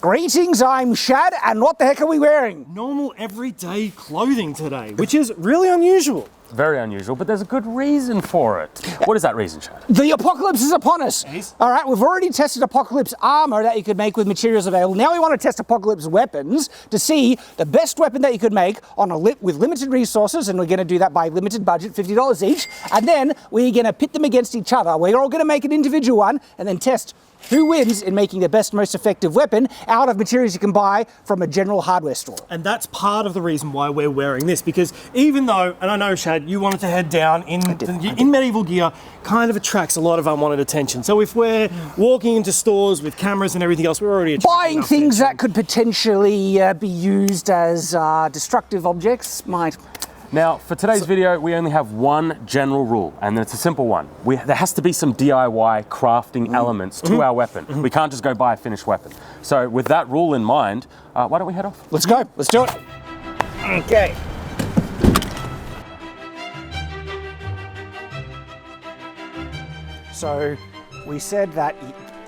Greetings, I'm Shad, and what the heck are we wearing? Normal everyday clothing today, which is really unusual. Very unusual, but there's a good reason for it. What is that reason, Shad? The apocalypse is upon us. Yes. All right, we've already tested apocalypse armor that you could make with materials available. Now we want to test apocalypse weapons to see the best weapon that you could make on with limited resources, and we're going to do that by limited budget, $50 each. And then we're going to pit them against each other. We're all going to make an individual one and then test who wins in making the best, most effective weapon out of materials you can buy from a general hardware store. And that's part of the reason why we're wearing this, because even though, and I know, Shad, you wanted to head down in medieval gear, kind of attracts a lot of unwanted attention. So if we're walking into stores with cameras and everything else, we're already buying things that could potentially be used as destructive objects might. Now, for today's video, we only have one general rule, and it's a simple one. There has to be some DIY crafting elements to our weapon. We can't just go buy a finished weapon. So with that rule in mind, why don't we head off? Let's go, let's do it. Okay. So we said that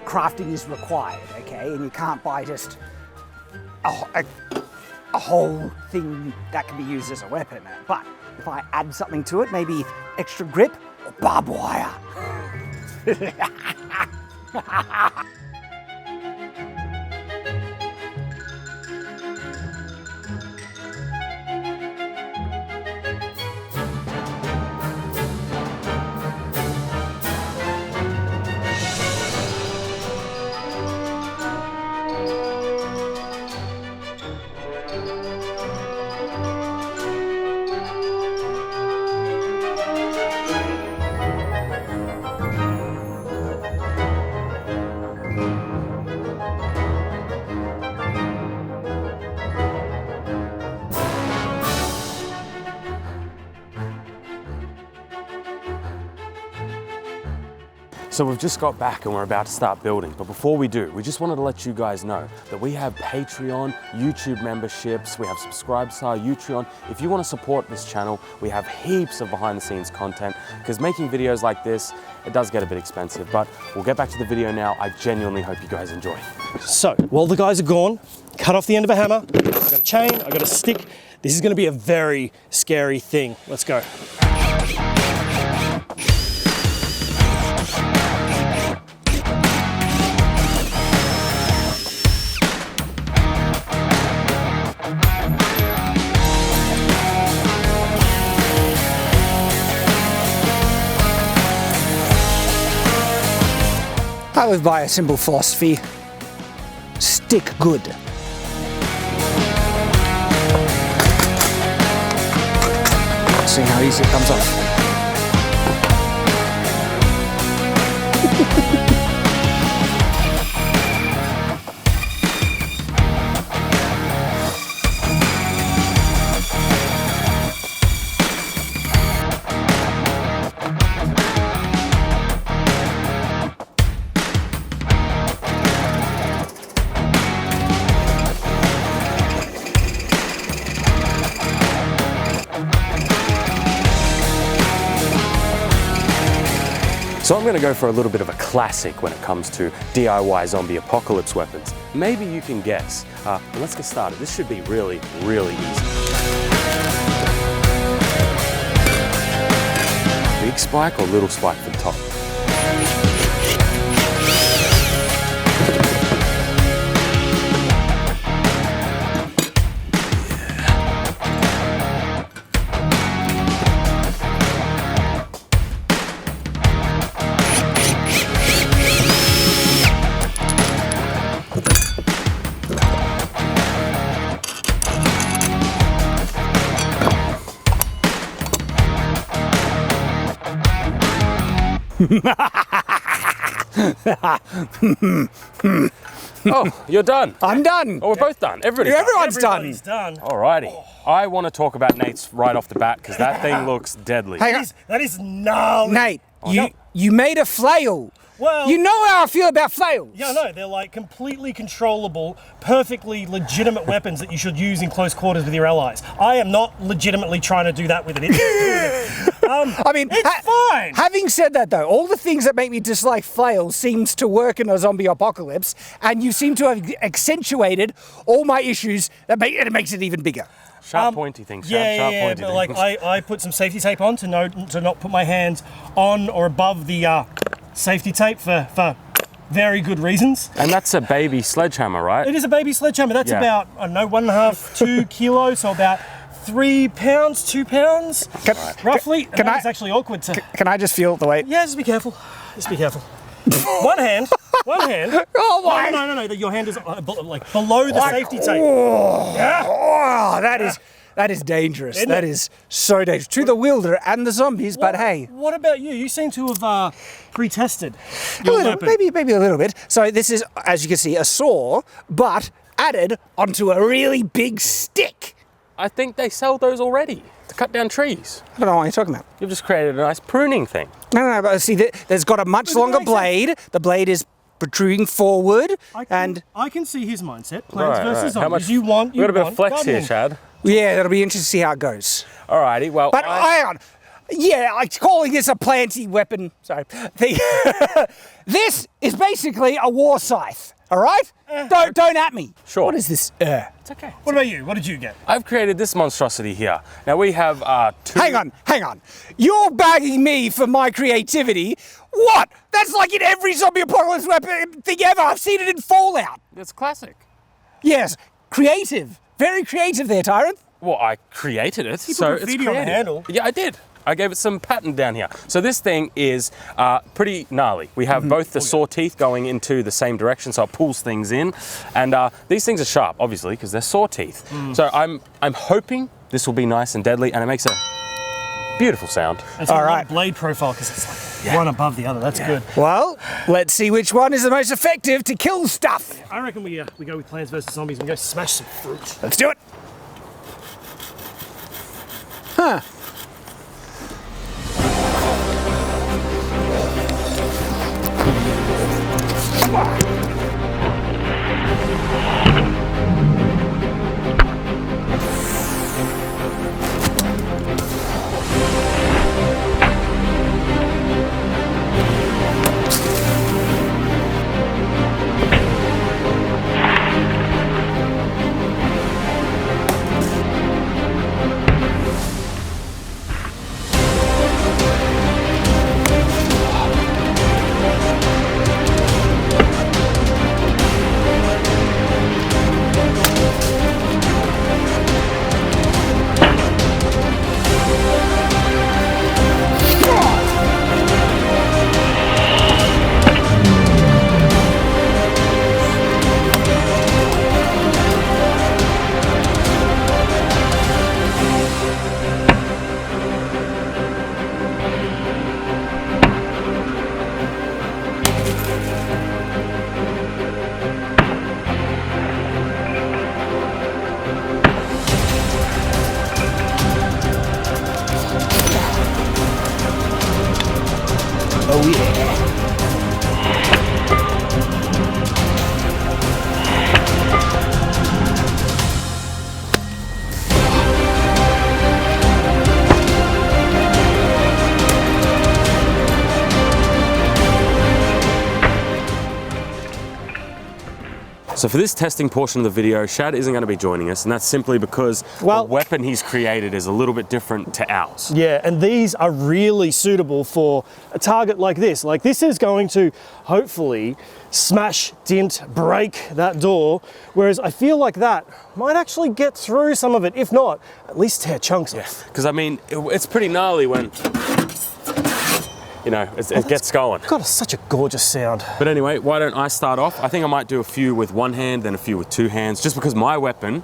crafting is required, okay? And you can't buy just a whole thing that can be used as a weapon. But if I add something to it, maybe extra grip or barbed wire. So we've just got back and we're about to start building, but before we do, we just wanted to let you guys know that we have Patreon, YouTube memberships, we have subscribes to our Utreon. If you want to support this channel, we have heaps of behind the scenes content, because making videos like this, it does get a bit expensive, but we'll get back to the video now. I genuinely hope you guys enjoy. So, while the guys are gone, cut off the end of a hammer, I've got a chain, I've got a stick. This is going to be a very scary thing. Let's go. I live by a simple philosophy: stick good. See how easy it comes off. So I'm going to go for a little bit of a classic when it comes to DIY zombie apocalypse weapons. Maybe you can guess. But let's get started. This should be really, really easy. Big spike or little spike for the top? Oh, you're done. I'm done. Oh, we're both done. Everyone's done. Alrighty. I want to talk about Nate's right off the bat, because that thing looks deadly. That is gnarly. Nate, you made a flail. Well, you know how I feel about flails. Yeah, no, they're like completely controllable, perfectly legitimate weapons that you should use in close quarters with your allies. I am not legitimately trying to do that with it. I mean, it's fine. Having said that, though, all the things that make me dislike flails seems to work in a zombie apocalypse, and you seem to have accentuated all my issues that it makes it even bigger. Sharp pointy things, Shad. Yeah, Sharp yeah, pointy but things. like I put some safety tape on to not put my hands on or above the safety tape for very good reasons. And that's a baby sledgehammer, right? It is a baby sledgehammer. That's Yeah. about, I don't know, 1.5, 2 kilos, so about 3 pounds, 2 pounds, roughly. And that is actually awkward to... Can I just feel the weight? Yeah, just be careful. Just be careful. One hand. Oh my! No. Your hand is like below the safety tape. Oh, that is dangerous. Isn't That it? is so dangerous to the wielder and the zombies. But hey, What about you? You seem to have pre-tested a your little, weapon. maybe a little bit. So this is, as you can see, a saw, but added onto a really big stick. I think they sell those already to cut down trees. I don't know what you're talking about. You've just created a nice pruning thing. No, but see, there's got a much longer makes sense. blade. The blade is protruding forward, and I can see his mindset. Plants versus zombies. How much? You want? We've got a bit of want flex here, gardening. Shad. yeah, that'll be interesting to see how it goes. Alrighty, well. But hang on. Yeah, I'm calling this a planty weapon. Sorry. This is basically a war scythe. All right? Don't at me. Sure. What is this? It's okay. What about you? What did you get? I've created this monstrosity here. Now we have two. Hang on. You're bagging me for my creativity. What? That's like in every zombie apocalypse weapon thing ever. I've seen it in Fallout. It's classic. Yes, creative. Very creative there, Tyrant. Well, I created it, so put it's graffiti on the creative. handle. Yeah, I did. I gave it some pattern down here. So this thing is pretty gnarly. We have both the saw teeth going into the same direction, so it pulls things in. And these things are sharp, obviously, because they're saw teeth. So I'm hoping this will be nice and deadly, and it makes a beautiful sound. It's All all right. right. Blade profile because it's like one above the other. That's good. Well, let's see which one is the most effective to kill stuff. I reckon we go with Plants vs Zombies and go smash some fruit. Let's do it. Huh. Oh yeah. So for this testing portion of the video, Shad isn't going to be joining us, and that's simply because the weapon he's created is a little bit different to ours. Yeah, and these are really suitable for a target like this. Like this is going to hopefully smash, dent, break that door, whereas I feel like that might actually get through some of it. If not, at least tear chunks off. Because I mean, it's pretty gnarly when, you know, it gets going. God, it's such a gorgeous sound. But anyway, why don't I start off? I think I might do a few with one hand, then a few with two hands, just because my weapon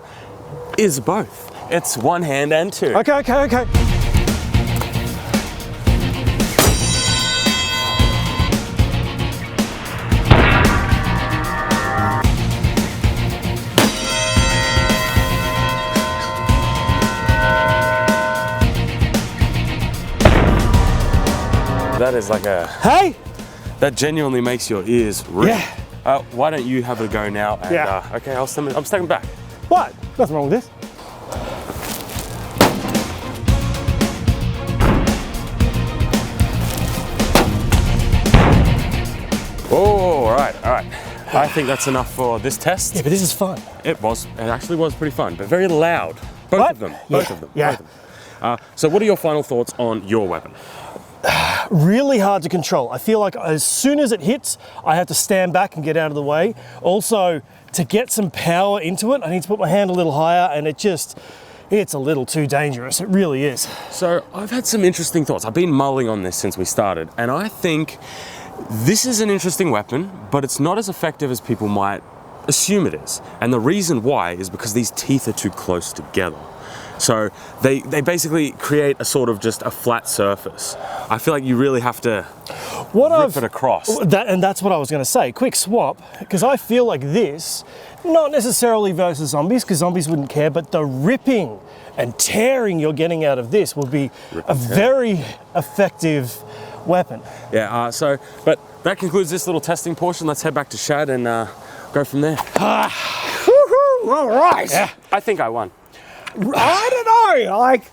is both. It's one hand and two. Okay. That is like a, Hey! that genuinely makes your ears ring. Yeah. Why don't you have a go now? And, Yeah. Okay, I'm stepping back. What? Nothing wrong with this. Oh, all right. I think that's enough for this test. Yeah, but this is fun. It actually was pretty fun, but very loud. Both of them. Yeah. So what are your final thoughts on your weapon? Really hard to control. I feel like as soon as it hits, I have to stand back and get out of the way. Also, to get some power into it, I need to put my hand a little higher, and it's a little too dangerous. It really is. So I've had some interesting thoughts. I've been mulling on this since we started, and I think this is an interesting weapon, but it's not as effective as people might assume it is. And the reason why is because these teeth are too close together. So they basically create a sort of just a flat surface. I feel like you really have to rip it across. And that's what I was going to say. Quick swap, because I feel like this, not necessarily versus zombies, because zombies wouldn't care, but the ripping and tearing you're getting out of this will be a very effective weapon. Yeah, but that concludes this little testing portion. Let's head back to Shad and go from there. All right. Yeah, I think I won. I don't know. Like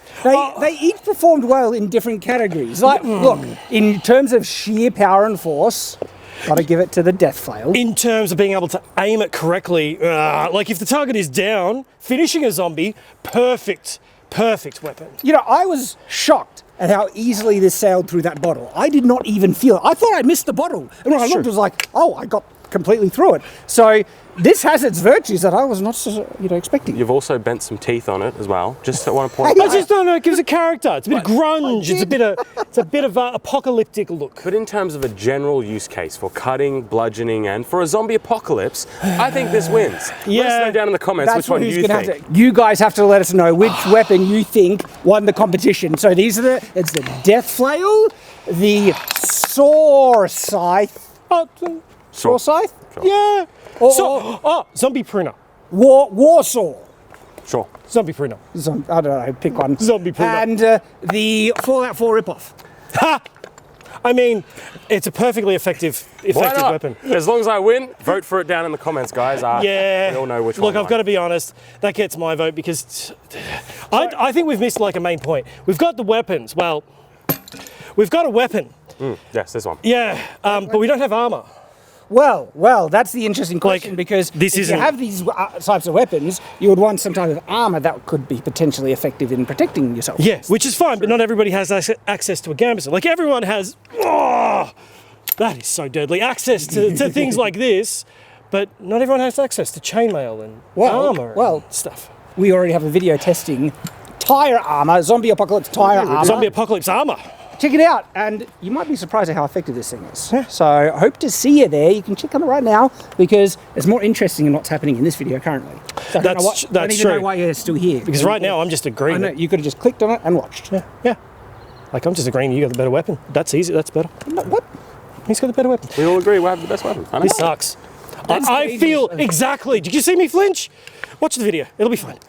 they each performed well in different categories. Like, look, in terms of sheer power and force, gotta give it to the death flail. In terms of being able to aim it correctly, like if the target is down, finishing a zombie, perfect weapon. You know, I was shocked at how easily this sailed through that bottle. I did not even feel it. I thought I missed the bottle, and when I looked, it was like, oh, I got completely through it. So this has its virtues that I was not, expecting. You've also bent some teeth on it as well. Just want to point I out. just don't know. It gives a character. It's a bit of grunge. It's a bit of apocalyptic look. But in terms of a general use case for cutting, bludgeoning, and for a zombie apocalypse, I think this wins. Yeah. Let us know down in the comments which one you think. You guys have to let us know which weapon you think won the competition. So it's the death flail, the saw scythe. Saw scythe? Sure. Yeah. Zombie pruner. War saw. Sure. Zombie pruner. I don't know, pick one. Zombie pruner. And the Fallout 4 ripoff. Ha! I mean, it's a perfectly effective weapon. As long as I win, vote for it down in the comments, guys. Yeah. We all know which one. Look, I've got to be honest. That gets my vote because I think we've missed like a main point. We've got the weapons. Well, we've got a weapon. Yes, this one. Yeah, but we don't have armor. Well, that's the interesting question, because if you have these types of weapons, you would want some type of armor that could be potentially effective in protecting yourself. Yes, which is fine, but not everybody has access to a gambeson. Like everyone has, that is so deadly, access to things like this, but not everyone has access to chainmail and armor and stuff. We already have a video testing tire armor, zombie apocalypse tire armor. Zombie apocalypse armor. Check it out, and you might be surprised at how effective this thing is. Yeah. So I hope to see you there. You can check on it right now, because it's more interesting in what's happening in this video currently. So that's I don't even know why you're still here. Because right now I'm just agreeing. I know, you could have just clicked on it and watched. Yeah. Like I'm just agreeing you got the better weapon. That's easy, that's better. No, what? He's got the better weapon. We all agree we have the best weapon. This sucks. I feel exactly. Did you see me flinch? Watch the video. It'll be fine.